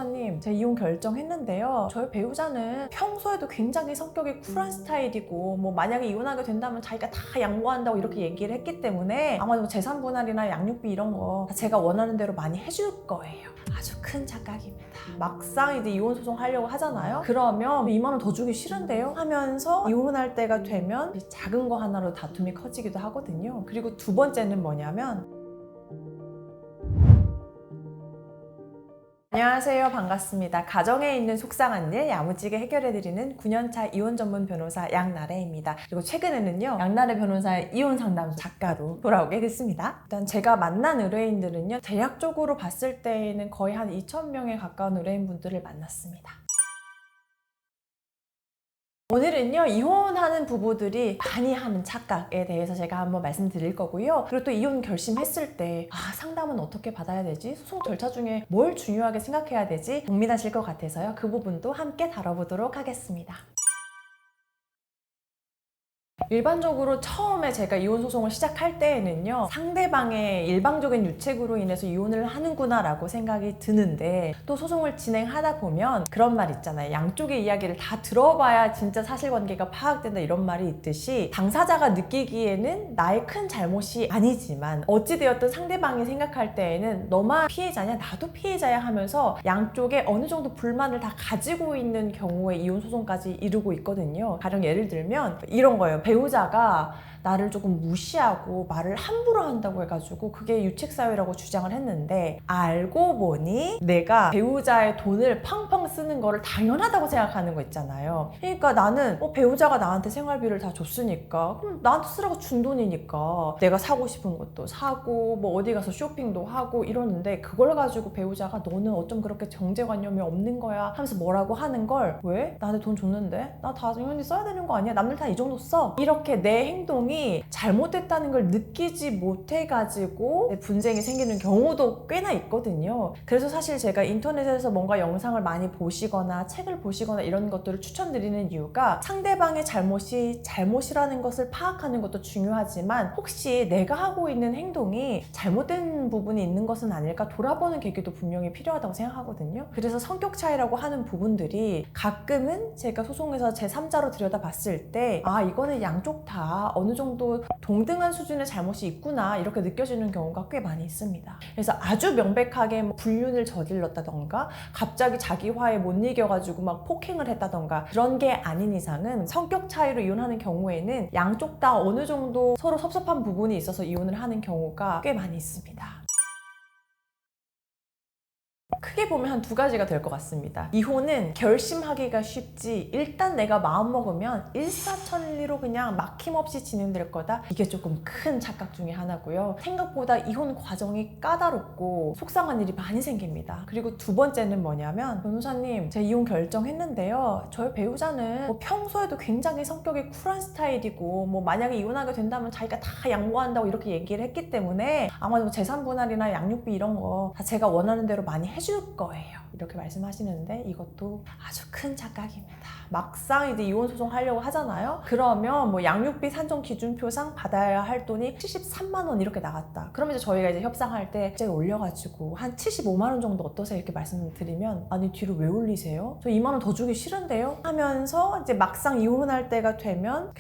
변호사님, 제 이혼 결정했는데요. 저희 배우자는 평소에도 굉장히 성격이 쿨한 스타일이고 만약에 이혼하게 된다면 자기가 다 양보한다고 이렇게 얘기를 했기 때문에 아마도 재산 분할이나 양육비 이런 거 제가 원하는 대로 많이 해줄 거예요. 아주 큰 착각입니다. 막상 이제 이혼 소송 하려고 하잖아요. 그러면 2만 원 더 주기 싫은데요? 하면서 이혼할 때가 되면 작은 거 하나로 다툼이 커지기도 하거든요. 그리고 두 번째는 뭐냐면, 안녕하세요. 반갑습니다. 가정에 있는 속상한 일 야무지게 해결해드리는 9년차 이혼 전문 변호사 양나래입니다. 그리고 최근에는요, 양나래 변호사의 이혼 상담소 작가로 돌아오게 됐습니다. 일단 제가 만난 의뢰인들은요, 대략적으로 봤을 때에는 거의 한 2,000명에 가까운 의뢰인분들을 만났습니다. 오늘은요, 이혼하는 부부들이 많이 하는 착각에 대해서 제가 한번 말씀드릴 거고요. 그리고 또 이혼 결심했을 때 상담은 어떻게 받아야 되지? 소송 절차 중에 뭘 중요하게 생각해야 되지? 고민하실 것 같아서요. 그 부분도 함께 다뤄보도록 하겠습니다. 일반적으로 처음에 제가 이혼 소송을 시작할 때에는요, 상대방의 일방적인 유책으로 인해서 이혼을 하는구나 라고 생각이 드는데, 또 소송을 진행하다 보면 그런 말 있잖아요. 양쪽의 이야기를 다 들어봐야 진짜 사실관계가 파악된다, 이런 말이 있듯이 당사자가 느끼기에는 나의 큰 잘못이 아니지만 어찌되었든 상대방이 생각할 때에는 너만 피해자냐 나도 피해자야 하면서 양쪽에 어느 정도 불만을 다 가지고 있는 경우에 이혼 소송까지 이르고 있거든요. 가령 예를 들면 이런 거예요. 배우자가 나를 조금 무시하고 말을 함부로 한다고 해가지고 그게 유책사유라고 주장을 했는데, 알고 보니 내가 배우자의 돈을 펑펑 쓰는 거를 당연하다고 생각하는 거 있잖아요. 그러니까 나는 배우자가 나한테 생활비를 다 줬으니까 그럼 나한테 쓰라고 준 돈이니까 내가 사고 싶은 것도 사고 어디 가서 쇼핑도 하고 이러는데, 그걸 가지고 배우자가 너는 어쩜 그렇게 경제관념이 없는 거야 하면서 뭐라고 하는 걸, 왜? 나한테 돈 줬는데? 나 다 당연히 써야 되는 거 아니야? 남들 다 이 정도 써. 이렇게 내 행동이 잘못됐다는 걸 느끼지 못해가지고 분쟁이 생기는 경우도 꽤나 있거든요. 그래서 사실 제가 인터넷에서 뭔가 영상을 많이 보시거나 책을 보시거나 이런 것들을 추천드리는 이유가, 상대방의 잘못이 잘못이라는 것을 파악하는 것도 중요하지만 혹시 내가 하고 있는 행동이 잘못된 부분이 있는 것은 아닐까 돌아보는 계기도 분명히 필요하다고 생각하거든요. 그래서 성격 차이라고 하는 부분들이 가끔은 제가 소송에서 제3자로 들여다봤을 때 이거는 양쪽 다 어느 정도 동등한 수준의 잘못이 있구나 이렇게 느껴지는 경우가 꽤 많이 있습니다. 그래서 아주 명백하게 불륜을 저질렀다던가 갑자기 자기 화에 못 이겨가지고 막 폭행을 했다던가 그런 게 아닌 이상은, 성격 차이로 이혼하는 경우에는 양쪽 다 어느 정도 서로 섭섭한 부분이 있어서 이혼을 하는 경우가 꽤 많이 있습니다. 크게 보면 한 두 가지가 될 것 같습니다. 이혼은 결심하기가 쉽지, 일단 내가 마음먹으면 일사천리로 그냥 막힘없이 진행될 거다, 이게 조금 큰 착각 중에 하나고요. 생각보다 이혼 과정이 까다롭고 속상한 일이 많이 생깁니다. 그리고 두 번째는 뭐냐면, 변호사님, 제 이혼 결정했는데요. 저희 배우자는 평소에도 굉장히 성격이 쿨한 스타일이고 만약에 이혼하게 된다면 자기가 다 양보한다고 이렇게 얘기를 했기 때문에 아마도 재산 분할이나 양육비 이런 거 다 제가 원하는 대로 많이 해줄 거예요, 이렇게 말씀하시는데, 이것도 아주 큰 착각입니다. 막상 이제 이혼 소송 하려고 하잖아요. 그러면 양육비 산정 기준표상 받아야 할 돈이 73만 원 이렇게 나갔다. 그러면 이제 저희가 이제 협상할 때 갑자기 올려가지고 한 75만 원 정도 어떠세요? 이렇게 말씀드리면, 아니 뒤로 왜 올리세요? 저 2만 원 더 주기 싫은데요? 하면서 이제 막상 이혼할 때가 되면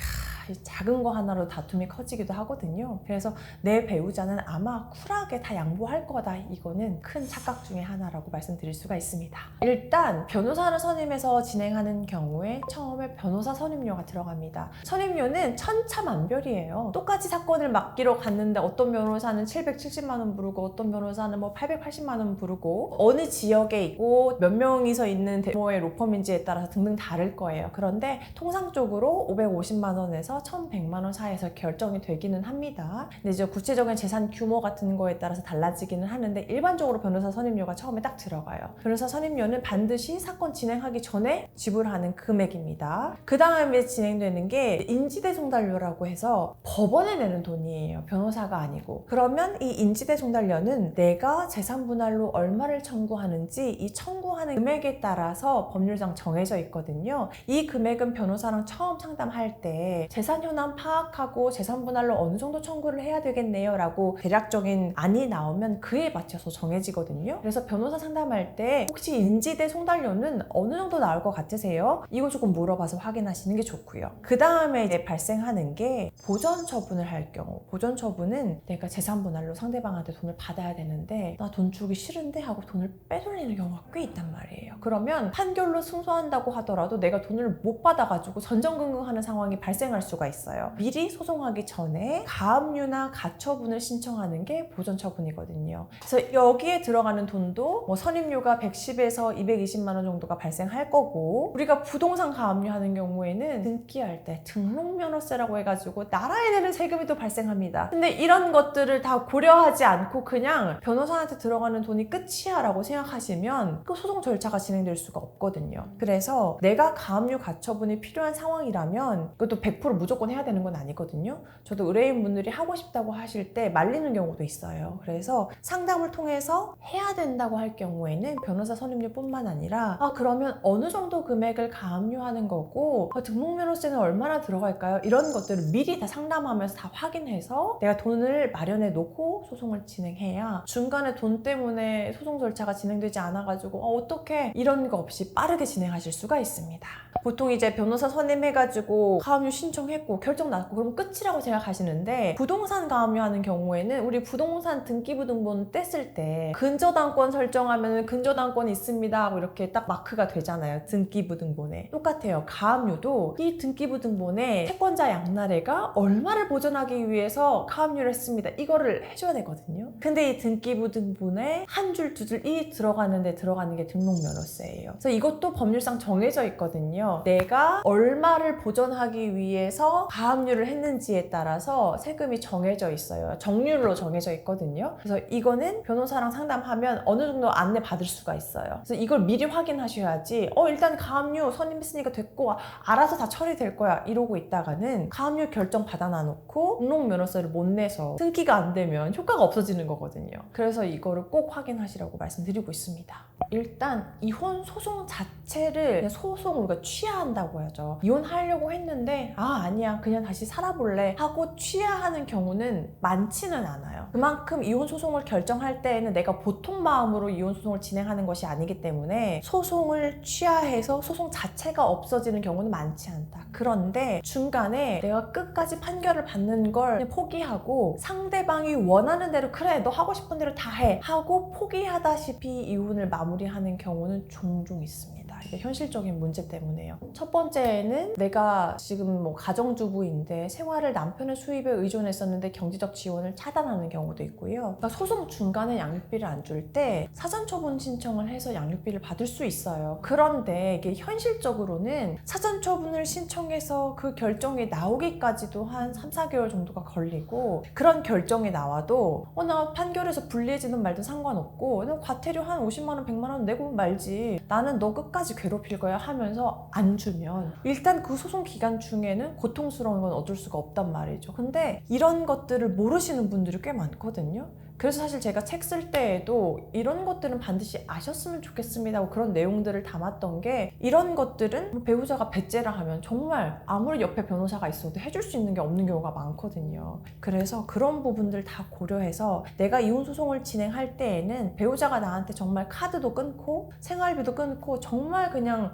작은 거 하나로 다툼이 커지기도 하거든요. 그래서 내 배우자는 아마 쿨하게 다 양보할 거다, 이거는 큰 착각 중에 하나라고 말씀드릴 수가 있습니다. 일단 변호사를 선임해서 진행하는 경우에 처음에 변호사 선임료가 들어갑니다. 선임료는 천차만별이에요. 똑같이 사건을 맡기러 갔는데 어떤 변호사는 770만 원 부르고 어떤 변호사는 880만 원 부르고, 어느 지역에 있고 몇 명이서 있는 규모의 로펌인지에 따라서 등등 다를 거예요. 그런데 통상적으로 550만 원에서 1,100만 원 사이에서 결정이 되기는 합니다. 근데 이제 구체적인 재산 규모 같은 거에 따라서 달라지기는 하는데, 일반적으로 변호사 선임료가 처음에 딱 들어가요. 변호사 선임료는 반드시 사건 진행하기 전에 지불하는 금액입니다. 그 다음에 진행되는 게 인지대송달료라고 해서 법원에 내는 돈이에요, 변호사가 아니고. 그러면 이 인지대송달료는 내가 재산분할로 얼마를 청구하는지 이 청구하는 금액에 따라서 법률상 정해져 있거든요. 이 금액은 변호사랑 처음 상담할 때 재산 현황 파악하고 재산 분할로 어느 정도 청구를 해야 되겠네요 라고 대략적인 안이 나오면 그에 맞춰서 정해지거든요. 그래서 변호사 상담할 때 혹시 인지대 송달료는 어느 정도 나올 것 같으세요? 이거 조금 물어봐서 확인하시는 게 좋고요. 그 다음에 이제 발생하는 게 보전 처분을 할 경우, 보전 처분은 내가 재산 분할로 상대방한테 돈을 받아야 되는데 나 돈 주기 싫은데 하고 돈을 빼돌리는 경우가 꽤 있단 말이에요. 그러면 판결로 승소한다고 하더라도 내가 돈을 못 받아가지고 전전긍긍하는 상황이 발생할 수가 있어요. 미리 소송하기 전에 가압류나 가처분을 신청하는 게 보전 처분이거든요. 그래서 여기에 들어가는 돈도 뭐 선임료가 110에서 220만 원 정도가 발생할 거고, 우리가 부동산 가압류 하는 경우에는 등기할 때 등록면허세라고 해가지고 나라에 내는 세금이 또 발생합니다. 근데 이런 것들을 다 고려하지 않고 그냥 변호사한테 들어가는 돈이 끝이야 라고 생각하시면 그 소송 절차가 진행될 수가 없거든요. 그래서 내가 가압류 가처분이 필요한 상황이라면 그것도 100% 무조건 해야 되는 건 아니거든요. 저도 의뢰인분들이 하고 싶다고 하실 때 말리는 경우도 있어요. 그래서 상담을 통해서 해야 된다고 할 경우에는 변호사 선임료뿐만 아니라 그러면 어느 정도 금액을 가압류하는 거고 등록면허세는 얼마나 들어갈까요? 이런 것들을 미리 다 상담하면서 다 확인해서 내가 돈을 마련해 놓고 소송을 진행해야 중간에 돈 때문에 소송 절차가 진행되지 않아가지고 어떻게 이런 거 없이 빠르게 진행하실 수가 있습니다. 보통 이제 변호사 선임해가지고 가압류 신청했고 결정 났고 그럼 끝이라고 생각하시는데, 부동산 가압류 하는 경우에는 우리 부동산 등기부등본 뗐을 때 근저당권 설정하면 근저당권이 있습니다 하고 이렇게 딱 마크가 되잖아요. 등기부등본에. 똑같아요. 가압류도 이 등기부등본에 채권자 양날래가 얼마를 보전하기 위해서 가압류를 했습니다. 이거를 해줘야 되거든요. 근데 이 등기부등본에 한 줄 두 줄이 들어가는데 들어가는 게 등록면허세예요. 그래서 이것도 법률상 정해져 있거든요. 내가 얼마를 보전하기 위해서 가압류를 했는지에 따라서 세금이 정해져 있어요. 정률로 정해져 있거든요. 그래서 이거는 변호사랑 상담하면 어느 정도 안내 받을 수가 있어요. 그래서 이걸 미리 확인하셔야지 일단 가압류 선임했으니까 됐고 알아서 다 처리될 거야 이러고 있다가는 가압류 결정 받아놔놓고 등록면허세를 못 내서 등기가 안 되면 효과가 없어지는 거거든요. 그래서 이거를 꼭 확인하시라고 말씀드리고 있습니다. 일단 이혼 소송 자체를 그냥 소송 우리가 취하한다고 하죠. 이혼하려고 했는데 아니야 그냥 다시 살아볼래 하고 취하하는 경우는 많지는 않아요. 그만큼 이혼 소송을 결정할 때에는 내가 보통 마음으로 이혼 소송을 진행하는 것이 아니기 때문에 소송을 취하해서 소송 자체가 없어지는 경우는 많지 않다. 그런데 중간에 내가 끝까지 판결을 받는 걸 그냥 포기하고 상대방이 원하는 대로 그래 너 하고 싶은 대로 다 해 하고 포기하다시피 이혼을 마무리하는 경우는 종종 있습니다. 이게 현실적인 문제 때문에요. 첫 번째는 내가 지금 뭐 가정주부인데 생활을 남편의 수입에 의존했었는데 경제적 지원을 차단하는 경우도 있고요. 그러니까 소송 중간에 양육비를 안 줄 때 사전처분 신청을 해서 양육비를 받을 수 있어요. 그런데 이게 현실적으로는 사전처분을 신청해서 그 결정이 나오기까지도 한 3-4개월 정도가 걸리고, 그런 결정이 나와도 나 판결에서 불리해지든 말든 상관없고 나 과태료 한 50만 원, 100만 원 내고 말지 나는 너 끝까지 괴롭힐 거야 하면서 안 주면 일단 그 소송 기간 중에는 고통스러운 건 어쩔 수가 없단 말이죠. 근데 이런 것들을 모르시는 분들이 꽤 많거든요. 그래서 사실 제가 책 쓸 때에도 이런 것들은 반드시 아셨으면 좋겠습니다 하고 그런 내용들을 담았던 게, 이런 것들은 배우자가 배째라 하면 정말 아무리 옆에 변호사가 있어도 해줄 수 있는 게 없는 경우가 많거든요. 그래서 그런 부분들 다 고려해서 내가 이혼 소송을 진행할 때에는 배우자가 나한테 정말 카드도 끊고 생활비도 끊고 정말 그냥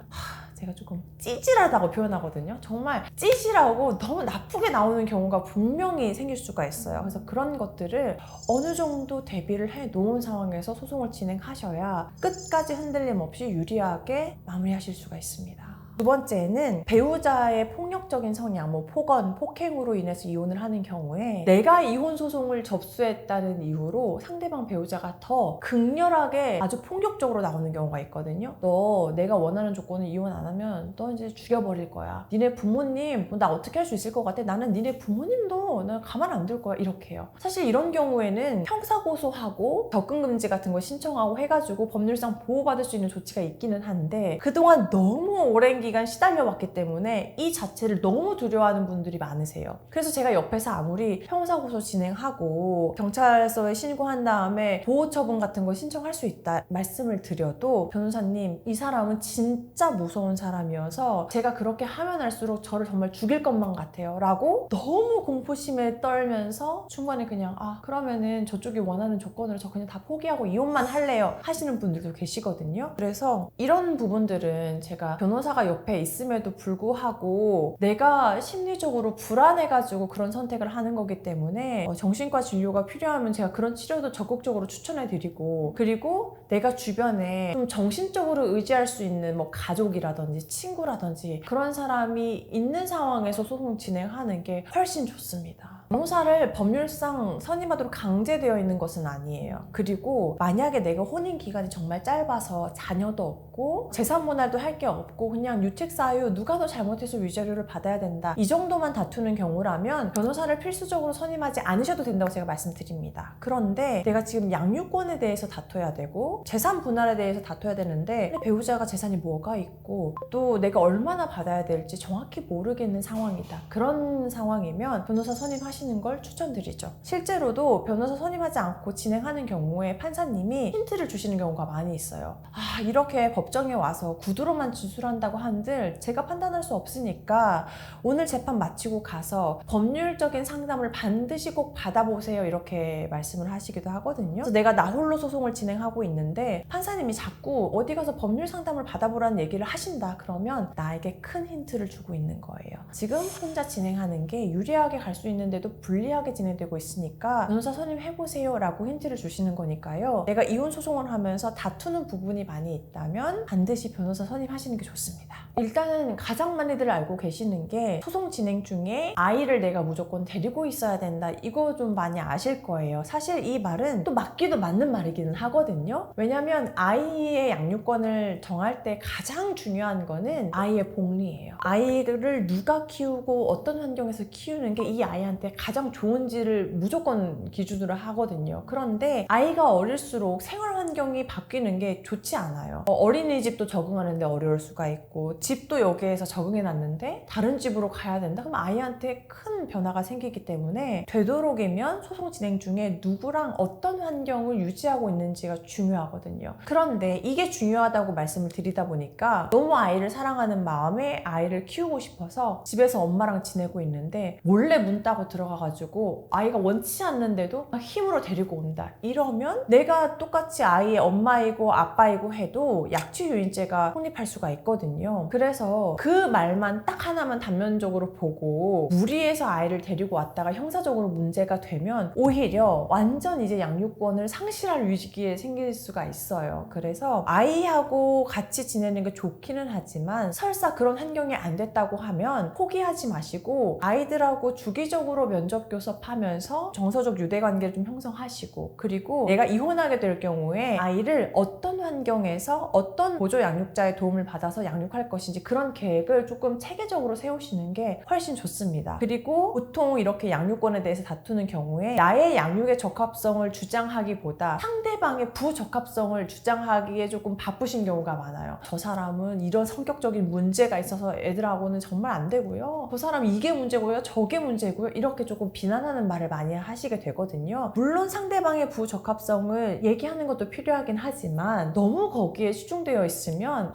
제가 조금 찌질하다고 표현하거든요. 정말 찌질하고 너무 나쁘게 나오는 경우가 분명히 생길 수가 있어요. 그래서 그런 것들을 어느 정도 대비를 해 놓은 상황에서 소송을 진행하셔야 끝까지 흔들림 없이 유리하게 마무리하실 수가 있습니다. 두 번째는 배우자의 폭력적인 성향, 폭언, 폭행으로 인해서 이혼을 하는 경우에 내가 이혼 소송을 접수했다는 이유로 상대방 배우자가 더 극렬하게 아주 폭력적으로 나오는 경우가 있거든요. 너 내가 원하는 조건을 이혼 안 하면 너 이제 죽여버릴 거야. 니네 부모님 나 어떻게 할 수 있을 것 같아? 나는 니네 부모님도 나 가만 안 둘 거야. 이렇게 해요. 사실 이런 경우에는 형사고소하고 접근금지 같은 거 신청하고 해가지고 법률상 보호받을 수 있는 조치가 있기는 한데, 그동안 너무 오랜 기간 기간 시달려 왔기 때문에 이 자체를 너무 두려워하는 분들이 많으세요. 그래서 제가 옆에서 아무리 형사고소 진행하고 경찰서에 신고한 다음에 보호처분 같은 거 신청할 수 있다 말씀을 드려도 변호사님, 이 사람은 진짜 무서운 사람이어서 제가 그렇게 하면 할수록 저를 정말 죽일 것만 같아요 라고 너무 공포심에 떨면서 중간에 그냥 그러면은 저쪽이 원하는 조건으로 저 그냥 다 포기하고 이혼만 할래요 하시는 분들도 계시거든요. 그래서 이런 부분들은 제가 변호사가 옆에 있음에도 불구하고 내가 심리적으로 불안해가지고 그런 선택을 하는 거기 때문에 정신과 진료가 필요하면 제가 그런 치료도 적극적으로 추천해드리고, 그리고 내가 주변에 좀 정신적으로 의지할 수 있는 뭐 가족이라든지 친구라든지 그런 사람이 있는 상황에서 소송 진행하는 게 훨씬 좋습니다. 변호사를 법률상 선임하도록 강제되어 있는 것은 아니에요. 그리고 만약에 내가 혼인 기간이 정말 짧아서 자녀도 없고 재산 분할도 할 게 없고 그냥 유책 사유 누가 더 잘못해서 위자료를 받아야 된다 이 정도만 다투는 경우라면 변호사를 필수적으로 선임하지 않으셔도 된다고 제가 말씀드립니다. 그런데 내가 지금 양육권에 대해서 다퉈야 되고 재산 분할에 대해서 다퉈야 되는데 배우자가 재산이 뭐가 있고 또 내가 얼마나 받아야 될지 정확히 모르겠는 상황이다. 그런 상황이면 변호사 선임하시는 걸 추천드리죠. 실제로도 변호사 선임하지 않고 진행하는 경우에 판사님이 힌트를 주시는 경우가 많이 있어요. 이렇게 법정에 와서 구두로만 진술한다고 한들 제가 판단할 수 없으니까 오늘 재판 마치고 가서 법률적인 상담을 반드시 꼭 받아보세요 이렇게 말씀을 하시기도 하거든요. 그래서 내가 나 홀로 소송을 진행하고 있는데 판사님이 자꾸 어디 가서 법률 상담을 받아보라는 얘기를 하신다 그러면 나에게 큰 힌트를 주고 있는 거예요. 지금 혼자 진행하는 게 유리하게 갈 수 있는데도 불리하게 진행되고 있으니까 변호사 선임해보세요 라고 힌트를 주시는 거니까요. 내가 이혼 소송을 하면서 다투는 부분이 많이 있다면 반드시 변호사 선임하시는 게 좋습니다. 일단은 가장 많이들 알고 계시는 게 소송 진행 중에 아이를 내가 무조건 데리고 있어야 된다 이거 좀 많이 아실 거예요. 사실 이 말은 또 맞기도 맞는 말이기는 하거든요. 왜냐면 아이의 양육권을 정할 때 가장 중요한 거는 아이의 복리예요. 아이를 누가 키우고 어떤 환경에서 키우는 게 이 아이한테 가장 좋은지를 무조건 기준으로 하거든요. 그런데 아이가 어릴수록 생활 환경이 바뀌는 게 좋지 않아요. 어린이집도 적응하는데 어려울 수가 있고 집도 여기에서 적응해놨는데 다른 집으로 가야 된다? 그럼 아이한테 큰 변화가 생기기 때문에 되도록이면 소송 진행 중에 누구랑 어떤 환경을 유지하고 있는지가 중요하거든요. 그런데 이게 중요하다고 말씀을 드리다 보니까 너무 아이를 사랑하는 마음에 아이를 키우고 싶어서 집에서 엄마랑 지내고 있는데 몰래 문 따고 들어가가지고 아이가 원치 않는데도 힘으로 데리고 온다. 이러면 내가 똑같이 아이의 엄마이고 아빠이고 해도 약취유인죄가 성립할 수가 있거든요. 그래서 그 말만 딱 하나만 단면적으로 보고 무리해서 아이를 데리고 왔다가 형사적으로 문제가 되면 오히려 완전 이제 양육권을 상실할 위기에 생길 수가 있어요. 그래서 아이하고 같이 지내는 게 좋기는 하지만 설사 그런 환경이 안 됐다고 하면 포기하지 마시고 아이들하고 주기적으로 면접 교섭하면서 정서적 유대관계를 좀 형성하시고, 그리고 내가 이혼하게 될 경우에 아이를 어떤 환경에서 어떤 보조 양육자의 도움을 받아서 양육할 것인지 그런 계획을 조금 체계적으로 세우시는 게 훨씬 좋습니다. 그리고 보통 이렇게 양육권에 대해서 다투는 경우에 나의 양육의 적합성을 주장하기보다 상대방의 부적합성을 주장하기에 조금 바쁘신 경우가 많아요. 저 사람은 이런 성격적인 문제가 있어서 애들하고는 정말 안 되고요. 저 사람 이게 문제고요. 저게 문제고요. 이렇게 조금 비난하는 말을 많이 하시게 되거든요. 물론 상대방의 부적합성을 얘기하는 것도 필요하긴 하지만 너무 거기에 치중되어 있으면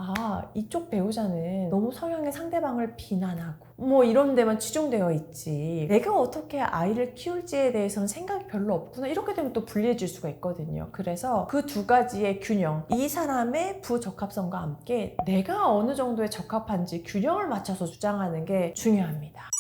이쪽 배우자는 너무 성향의 상대방을 비난하고 뭐 이런 데만 치중되어 있지 내가 어떻게 아이를 키울지에 대해서는 생각이 별로 없구나 이렇게 되면 또 불리해질 수가 있거든요. 그래서 그 두 가지의 균형, 이 사람의 부적합성과 함께 내가 어느 정도의 적합한지 균형을 맞춰서 주장하는 게 중요합니다.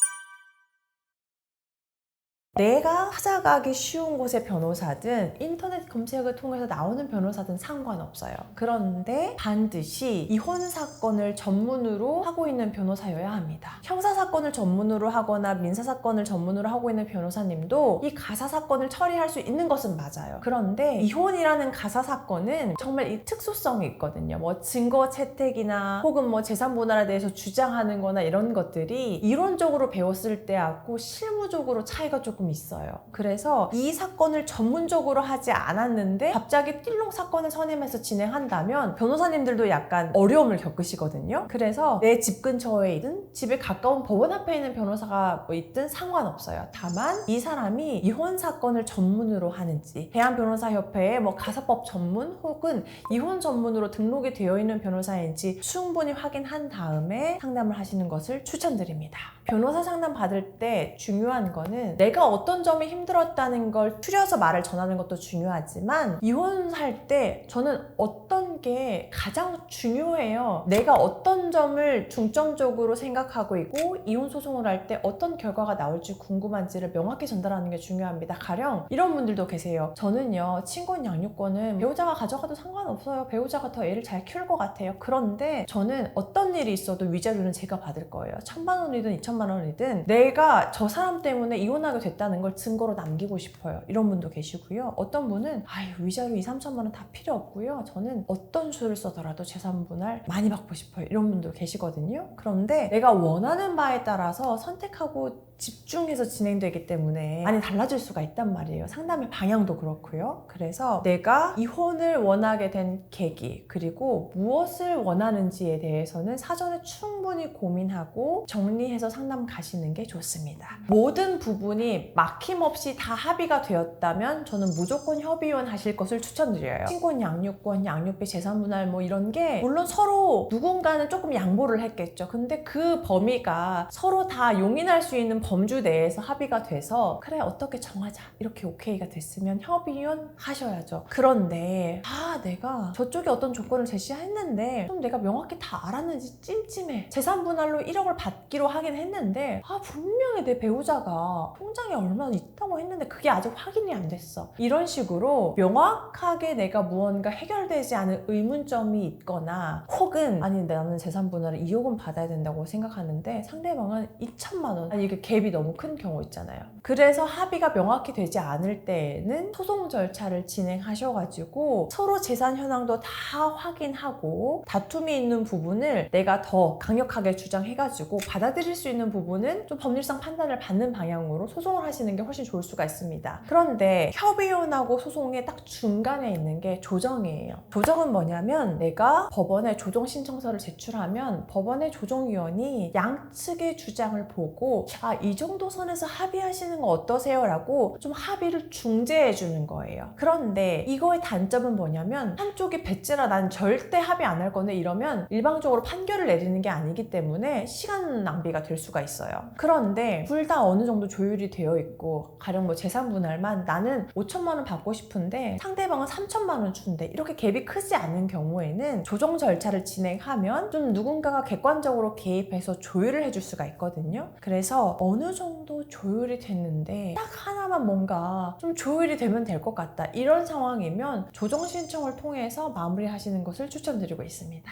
내가 찾아가기 쉬운 곳의 변호사든 인터넷 검색을 통해서 나오는 변호사든 상관없어요. 그런데 반드시 이혼 사건을 전문으로 하고 있는 변호사여야 합니다. 형사 사건을 전문으로 하거나 민사 사건을 전문으로 하고 있는 변호사님도 이 가사 사건을 처리할 수 있는 것은 맞아요. 그런데 이혼이라는 가사 사건은 정말 이 특수성이 있거든요. 뭐 증거 채택이나 혹은 뭐 재산 분할에 대해서 주장하는 거나 이런 것들이 이론적으로 배웠을 때하고 실무적으로 차이가 조금 조금 있어요. 그래서 이 사건을 전문적으로 하지 않았는데 갑자기 띨렁 사건을 선임해서 진행한다면 변호사님들도 약간 어려움을 겪으시거든요. 그래서 내 집 근처에 있든 집에 가까운 법원 앞에 있는 변호사가 뭐 있든 상관없어요. 다만 이 사람이 이혼 사건을 전문으로 하는지, 대한변호사협회에 뭐 가사법 전문 혹은 이혼 전문으로 등록이 되어 있는 변호사인지 충분히 확인한 다음에 상담을 하시는 것을 추천드립니다. 변호사 상담 받을 때 중요한 거는 내가 어떤 점이 힘들었다는 걸 추려서 말을 전하는 것도 중요하지만, 이혼할 때 저는 어떤 게 가장 중요해요. 내가 어떤 점을 중점적으로 생각하고 있고 이혼 소송을 할 때 어떤 결과가 나올지 궁금한지를 명확히 전달하는 게 중요합니다. 가령 이런 분들도 계세요. 저는요, 친권 양육권은 배우자가 가져가도 상관없어요. 배우자가 더 애를 잘 키울 것 같아요. 그런데 저는 어떤 일이 있어도 위자료는 제가 받을 거예요. 1,000만 원이든 2,000만 원이든 내가 저 사람 때문에 이혼하게 됐다는 걸 증거로 남기고 싶어요. 이런 분도 계시고요. 어떤 분은 위자료 2, 3천만 원 다 필요 없고요. 저는 어떤 수를 써더라도 재산분할 많이 받고 싶어요. 이런 분도 계시거든요. 그런데 내가 원하는 바에 따라서 선택하고 집중해서 진행되기 때문에 많이 달라질 수가 있단 말이에요. 상담의 방향도 그렇고요. 그래서 내가 이혼을 원하게 된 계기, 그리고 무엇을 원하는지에 대해서는 사전에 충분히 고민하고 정리해서 상담 가시는 게 좋습니다. 모든 부분이 막힘없이 다 합의가 되었다면 저는 무조건 협의혼 하실 것을 추천드려요. 친권 양육권, 양육비, 재산분할 뭐 이런 게 물론 서로 누군가는 조금 양보를 했겠죠. 근데 그 범위가 서로 다 용인할 수 있는 범주 내에서 합의가 돼서 그래 어떻게 정하자 이렇게 오케이가 됐으면 협의혼 하셔야죠. 그런데 내가 저쪽에 어떤 조건을 제시했는데 좀 내가 명확히 다 알았는지 찜찜해. 재산분할로 1억을 받기로 하긴 했는데 분명히 내 배우자가 통장에 얼마 있다고 했는데 그게 아직 확인이 안 됐어. 이런 식으로 명확하게 내가 무언가 해결되지 않은 의문점이 있거나, 혹은 아니 나는 재산분할을 2억은 받아야 된다고 생각하는데 상대방은 2천만 원, 이게 갭이 너무 큰 경우 있잖아요. 그래서 합의가 명확히 되지 않을 때에는 소송 절차를 진행하셔가지고 서로 재산 현황도 다 확인하고 다툼이 있는 부분을 내가 더 강력하게 주장해가지고 받아들일 수 있는 부분은 좀 법률상 판단을 받는 방향으로 소송을 하시는 게 훨씬 좋을 수가 있습니다. 그런데 협의혼하고 소송의 딱 중간에 있는 게 조정이에요. 조정은 뭐냐면 내가 법원에 조정 신청서를 제출하면 법원의 조정위원이 양측의 주장을 보고 이 정도 선에서 합의하시는 거 어떠세요? 라고 좀 합의를 중재해 주는 거예요. 그런데 이거의 단점은 뭐냐면 한쪽이 배째라 난 절대 합의 안 할 건데 이러면 일방적으로 판결을 내리는 게 아니기 때문에 시간 낭비가 될 수가 있어요. 그런데 둘 다 어느 정도 조율이 되어 있고, 가령 뭐 재산분할만 나는 5천만 원 받고 싶은데 상대방은 3천만 원 준대, 이렇게 갭이 크지 않은 경우에는 조정 절차를 진행하면 좀 누군가가 객관적으로 개입해서 조율을 해줄 수가 있거든요. 그래서 어느 정도 조율이 됐는데 딱 하나만 뭔가 좀 조율이 되면 될 것 같다, 이런 상황이면 조정 신청을 통해서 마무리하시는 것을 추천드리고 있습니다.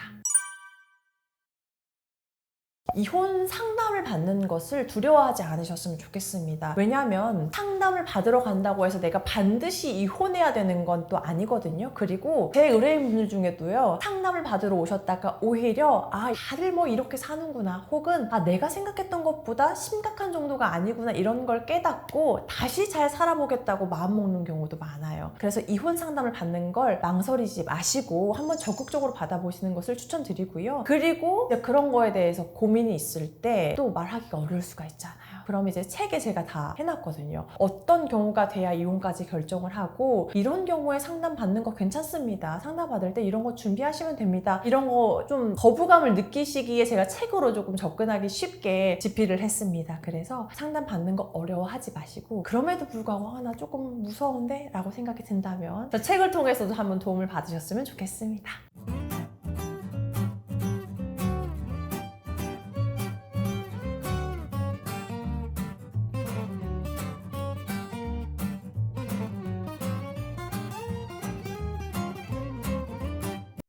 이혼 상담을 받는 것을 두려워하지 않으셨으면 좋겠습니다. 왜냐하면 상담을 받으러 간다고 해서 내가 반드시 이혼해야 되는 건 또 아니거든요. 그리고 제 의뢰인분들 중에도요, 상담을 받으러 오셨다가 오히려 다들 뭐 이렇게 사는구나, 혹은 내가 생각했던 것보다 심각한 정도가 아니구나, 이런 걸 깨닫고 다시 잘 살아보겠다고 마음먹는 경우도 많아요. 그래서 이혼 상담을 받는 걸 망설이지 마시고 한번 적극적으로 받아보시는 것을 추천드리고요. 그리고 그런 거에 대해서 고민이 있을 때 또 말하기가 어려울 수가 있잖아요. 그럼 이제 책에 제가 다 해놨거든요. 어떤 경우가 돼야 이혼까지 결정을 하고, 이런 경우에 상담 받는 거 괜찮습니다, 상담 받을 때 이런 거 준비하시면 됩니다, 이런 거 좀 거부감을 느끼시기에 제가 책으로 조금 접근하기 쉽게 집필을 했습니다. 그래서 상담 받는 거 어려워하지 마시고, 그럼에도 불구하고 나 조금 무서운데? 라고 생각이 든다면 저 책을 통해서도 한번 도움을 받으셨으면 좋겠습니다.